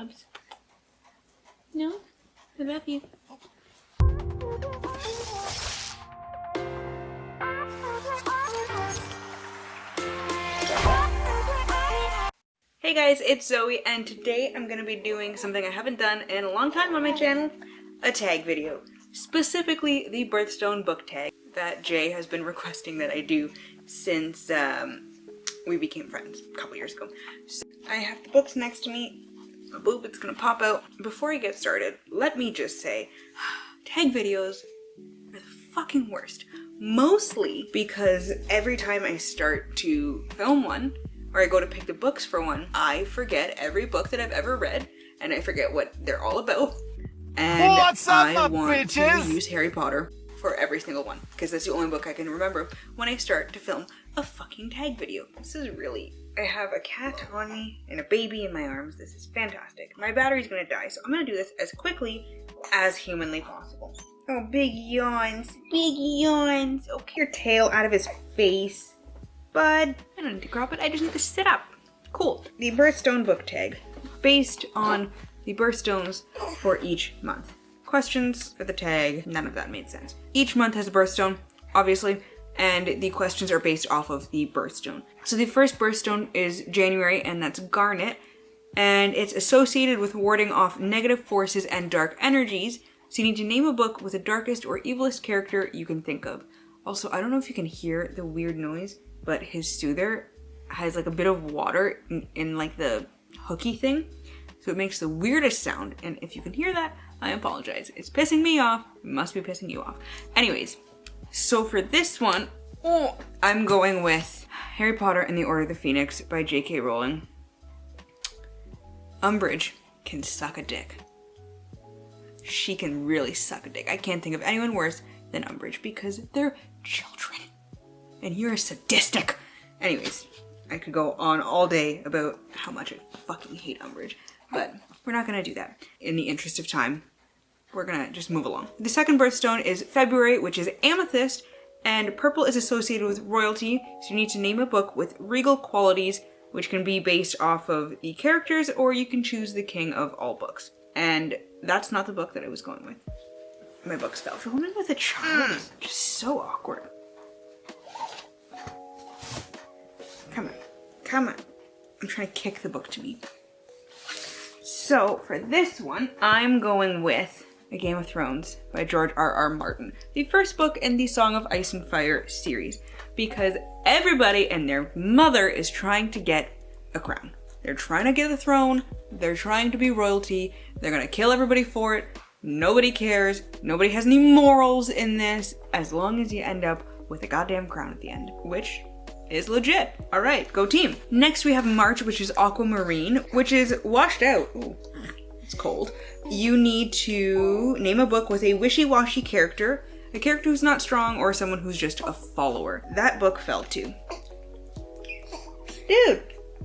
loves. No? I love you. Hey guys, it's Zoe, and today I'm going to be doing something I haven't done in a long time on my channel, a tag video. Specifically the Birthstone Book Tag that Jay has been requesting that I do since we became friends a couple years ago. So I have the books next to me. A boob, it's gonna pop out. Before I get started, let me just say, tag videos are the fucking worst. Mostly because every time I start to film one, or I go to pick the books for one, I forget every book that I've ever read, and I forget what they're all about. And What's up, I want bitches? to use Harry Potter for every single one, because that's the only book I can remember when I start to film a fucking tag video. This is really... I have a cat on me and a baby in my arms. This is fantastic. My battery's gonna die, so I'm gonna do this as quickly as humanly possible. Oh, big yawns. Big yawns. Okay, your tail out of his face. Bud. I don't need to crop it, I just need to sit up. Cool. The Birthstone Book Tag, based on the birthstones for each month. Questions for the tag, none of that made sense. Each month has a birthstone, obviously, and the questions are based off of the birthstone. So the first birthstone is January, and that's Garnet, and it's associated with warding off negative forces and dark energies, so you need to name a book with the darkest or evilest character you can think of. Also, I don't know if you can hear the weird noise, but his soother has like a bit of water in like the hooky thing, so it makes the weirdest sound, and if you can hear that, I apologize. It's pissing me off, it must be pissing you off. Anyways, so for this one, I'm going with Harry Potter and the Order of the Phoenix by J.K. Rowling. Umbridge can suck a dick. She can really suck a dick. I can't think of anyone worse than Umbridge because they're children. And you're sadistic. Anyways, I could go on all day about how much I fucking hate Umbridge, but we're not gonna do that. In the interest of time, we're gonna just move along. The second birthstone is February, which is Amethyst, and purple is associated with royalty, so you need to name a book with regal qualities, which can be based off of the characters, or you can choose the king of all books. And that's not the book that I was going with. My books fell. Filming with a child is just so awkward. Come on, come on. I'm trying to kick the book to me. So for this one, I'm going with A Game of Thrones by George R.R. Martin, the first book in the Song of Ice and Fire series, because everybody and their mother is trying to get a crown. They're trying to get the throne, they're trying to be royalty, they're gonna kill everybody for it, nobody cares, nobody has any morals in this, as long as you end up with a goddamn crown at the end, which is legit. All right, go team. Next we have March, which is Aquamarine, which is washed out. Ooh, it's cold. You need to name a book with a wishy-washy character, a character who's not strong, or someone who's just a follower. That book fell too. Dude,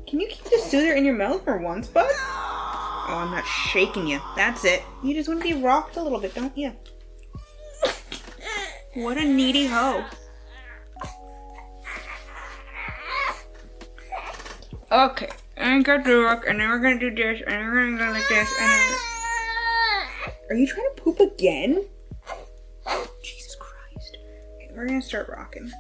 can you keep the soother in your mouth for once, bud? Oh, I'm not shaking you. That's it. You just want to be rocked a little bit, don't you? What a needy hoe. Okay, I got the rock, and then we're gonna do this, and then we're gonna go like this, and then... Are you trying to poop again? Jesus Christ. Okay, we're gonna start rocking.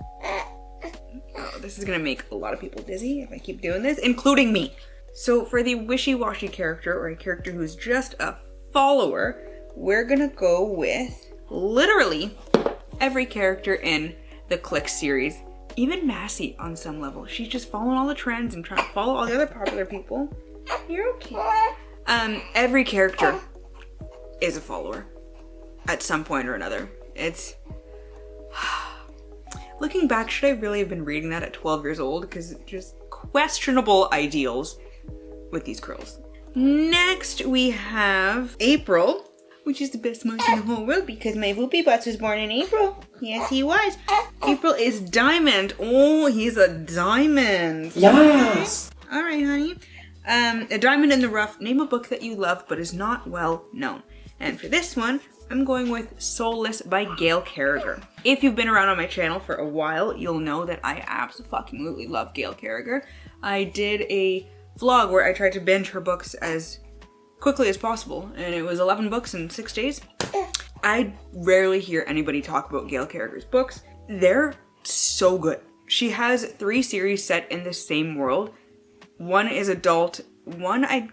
Oh, this is gonna make a lot of people dizzy if I keep doing this, including me. So for the wishy-washy character, or a character who's just a follower, we're gonna go with literally every character in the Click series. Even Massey on some level. She's just following all the trends and trying to follow all the other popular people. You're okay. Every character is a follower at some point or another. It's... Looking back, should I really have been reading that at 12 years old? Because just questionable ideals with these curls. Next we have April, which is the best month in the whole world because my Whoopie Butts was born in April. Yes, he was. April is Diamond. Oh, he's a diamond. Yes. All right, honey. A Diamond in the Rough. Name a book that you love but is not well known. And for this one, I'm going with Soulless by Gail Carriger. If you've been around on my channel for a while, you'll know that I absolutely love Gail Carriger. I did a vlog where I tried to binge her books as quickly as possible, and it was 11 books in 6 days. I rarely hear anybody talk about Gail Carriger's books. They're so good. She has 3 series set in the same world. One is adult, one I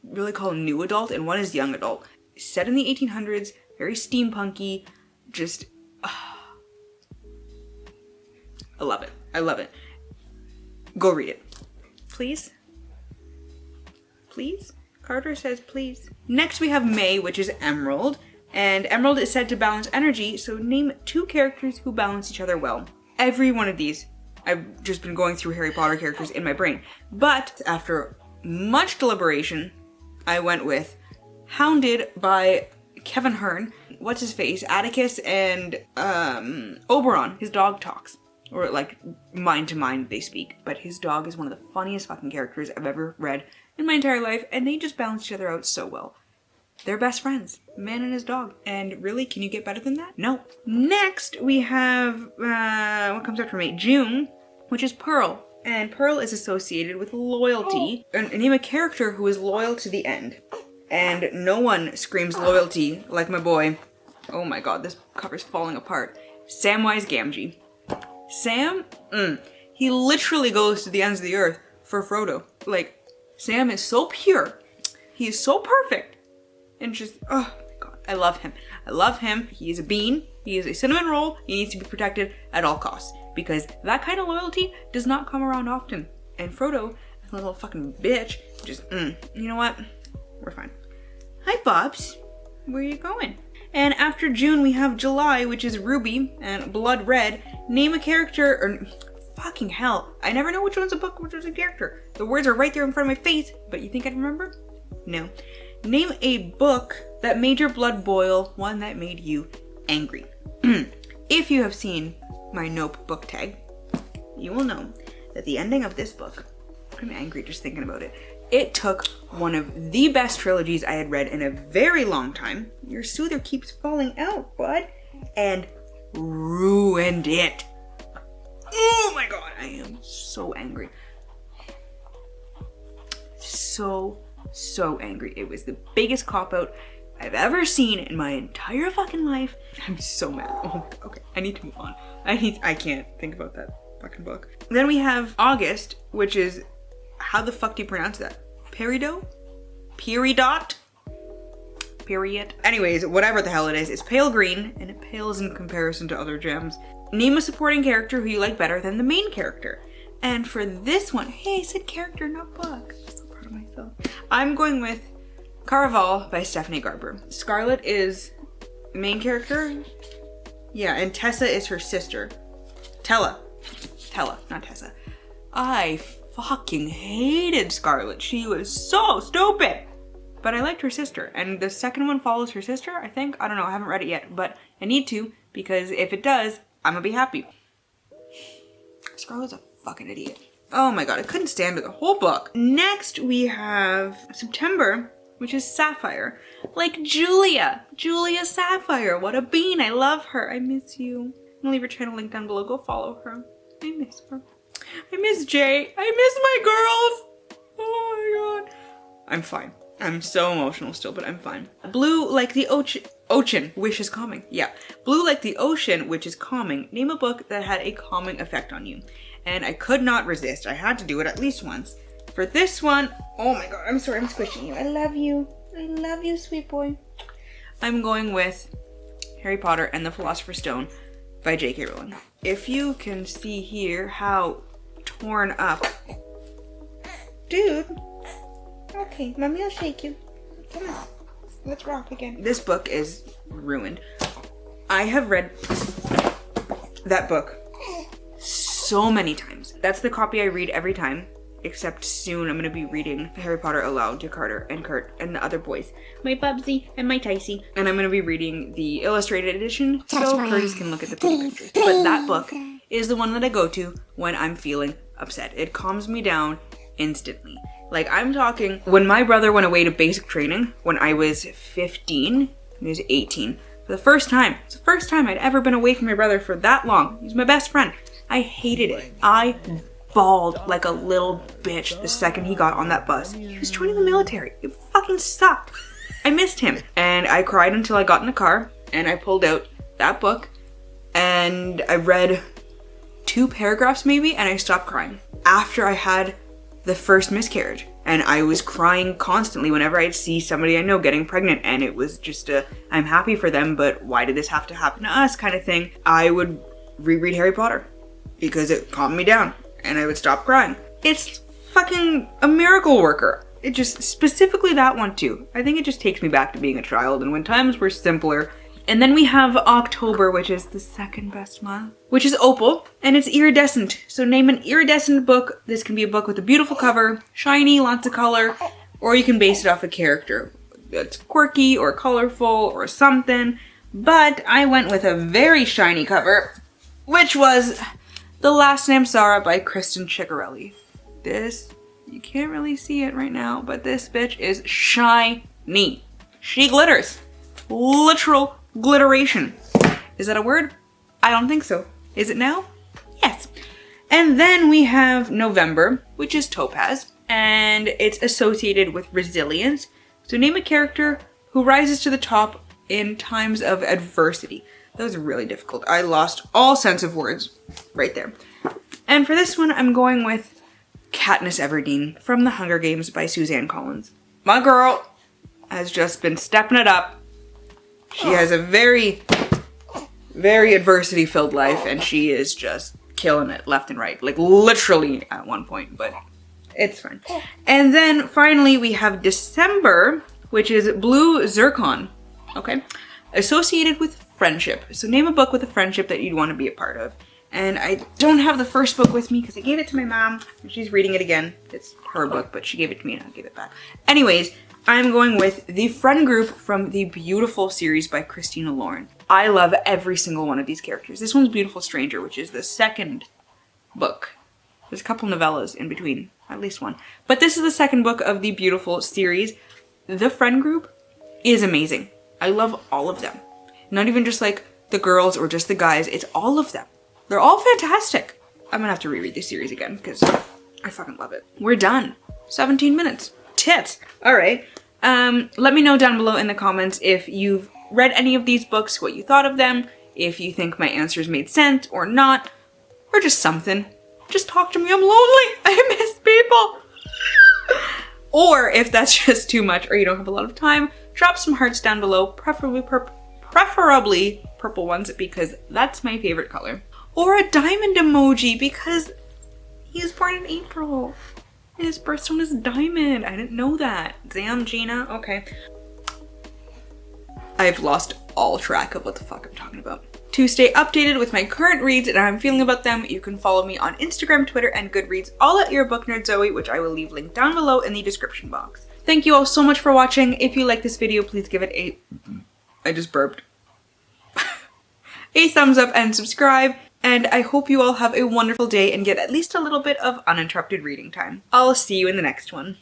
really call new adult, and one is young adult. Set in the 1800s, very steampunky, just... I love it. I love it. Go read it. Please? Please? Carter says please. Next we have May, which is Emerald. And Emerald is said to balance energy, so name 2 characters who balance each other well. Every one of these, I've just been going through Harry Potter characters in my brain. But after much deliberation, I went with Hounded by Kevin Hearn. What's his face? Atticus and Oberon. His dog talks. Or like mind to mind they speak. But his dog is one of the funniest fucking characters I've ever read in my entire life. And they just balance each other out so well. They're best friends, man and his dog. And really, can you get better than that? No. Next, we have, what comes after May? June, which is Pearl. And Pearl is associated with loyalty. And name a character who is loyal to the end. And no one screams loyalty like my boy. Oh my god, this cover's falling apart. Samwise Gamgee. Sam, he literally goes to the ends of the earth for Frodo. Like, Sam is so pure. He is so perfect. And just, oh my god, I love him. I love him. He is a bean. He is a cinnamon roll. He needs to be protected at all costs. Because that kind of loyalty does not come around often. And Frodo, a little fucking bitch, just, you know what? We're fine. Hi, Bobs. Where are you going? And after June, we have July, which is Ruby and Blood Red. Name a character, or fucking hell. I never know which one's a book, which one's a character. The words are right there in front of my face, but you think I'd remember? No. Name a book that made your blood boil, one that made you angry. If you have seen my Nope book tag, you will know that the ending of this book, I'm angry just thinking about it. It took one of the best trilogies I had read in a very long time. Your soother keeps falling out, bud. And ruined it. Oh my god, I am so angry. So angry. It was the biggest cop-out I've ever seen in my entire fucking life. I'm so mad. Oh, okay. I need to move on. I can't think about that fucking book. Then we have August, which is, how the fuck do you pronounce that? Peridot? Peridot? Period. Anyways, whatever the hell it is, it's pale green, and it pales in comparison to other gems. Name a supporting character who you like better than the main character. And for this one, hey, I said character, not book. Myself. I'm going with Caraval by Stephanie Garber. Scarlet is the main character. Yeah, and Tessa is her sister. Tella, not Tessa. I fucking hated Scarlet. She was so stupid. But I liked her sister. And the second one follows her sister, I think. I don't know, I haven't read it yet. But I need to, because if it does, I'm gonna be happy. Scarlet's a fucking idiot. Oh my god, I couldn't stand her the whole book. Next we have September, which is Sapphire. Like Julia Sapphire. What a bean, I love her. I miss you. I'm gonna leave her channel link down below, go follow her. I miss her. I miss Jay. I miss my girls. Oh my god. I'm fine. I'm so emotional still, but I'm fine. Blue like the ocean, which is calming. Yeah. Blue like the ocean, which is calming. Name a book that had a calming effect on you. And I could not resist. I had to do it at least once. For this one, oh my god, I'm sorry, I'm squishing you. I love you. I love you, sweet boy. I'm going with Harry Potter and the Philosopher's Stone by J.K. Rowling. If you can see here how torn up. Dude. Okay, mommy will shake you. Come on. Let's rock again. This book is ruined. I have read that book so many times. That's the copy I read every time, except soon I'm gonna be reading Harry Potter aloud to Carter and Kurt and the other boys. My Bubsy and my Ticey. And I'm gonna be reading the illustrated edition so Curtis can look at the pretty pictures. But that book is the one that I go to when I'm feeling upset. It calms me down instantly. Like, I'm talking, when my brother went away to basic training when I was 15, he was 18. For the first time, it's the first time I'd ever been away from my brother for that long. He was my best friend. I hated it. I bawled like a little bitch the second he got on that bus. He was joining the military. It fucking sucked. I missed him. And I cried until I got in the car and I pulled out that book and I read 2 paragraphs maybe and I stopped crying. After I had the first miscarriage and I was crying constantly whenever I'd see somebody I know getting pregnant, and it was just I'm happy for them, but why did this have to happen to us kind of thing. I would reread Harry Potter because it calmed me down and I would stop crying. It's fucking a miracle worker. It just, specifically that one too. I think it just takes me back to being a child and when times were simpler. And then we have October, which is the second best month, which is Opal, and it's iridescent. So name an iridescent book. This can be a book with a beautiful cover, shiny, lots of color, or you can base it off a character that's quirky or colorful or something. But I went with a very shiny cover, which was The Last Name Sarah by Kristen Ciccarelli. This, you can't really see it right now, but this bitch is shiny. She glitters. Literal glitteration. Is that a word? I don't think so. Is it now? Yes. And then we have November, which is Topaz, and it's associated with resilience. So name a character who rises to the top in times of adversity. That was really difficult. I lost all sense of words right there. And for this one, I'm going with Katniss Everdeen from The Hunger Games by Suzanne Collins. My girl has just been stepping it up. She has a very, very adversity-filled life, and she is just killing it left and right. Like, literally at one point, but it's fine. And then, finally, we have December, which is Blue Zircon, okay? Associated with friendship. So name a book with a friendship that you'd want to be a part of. And I don't have the first book with me because I gave it to my mom, and she's reading it again. It's her book, but she gave it to me, and I'll give it back. Anyways, I'm going with The Friend Group from the Beautiful series by Christina Lauren. I love every single one of these characters. This one's Beautiful Stranger, which is the second book. There's a couple novellas in between, at least one. But this is the second book of the Beautiful series. The Friend Group is amazing. I love all of them. Not even just like the girls or just the guys, it's all of them. They're all fantastic. I'm gonna have to reread this series again because I fucking love it. We're done. 17 minutes. Tits. All right. Let me know down below in the comments if you've read any of these books, what you thought of them, if you think my answers made sense or not, or just something. Just talk to me. I'm lonely. I miss people. Or if that's just too much or you don't have a lot of time, drop some hearts down below, preferably purple ones because that's my favorite color. Or a diamond emoji because he was born in April. His birthstone is diamond. I didn't know that. Damn, Gina. Okay. I've lost all track of what the fuck I'm talking about. To stay updated with my current reads and how I'm feeling about them, you can follow me on Instagram, Twitter, and Goodreads, all at Your Book Nerd Zoe, which I will leave linked down below in the description box. Thank you all so much for watching. If you like this video, please give it a... I just burped. a thumbs up and subscribe. And I hope you all have a wonderful day and get at least a little bit of uninterrupted reading time. I'll see you in the next one.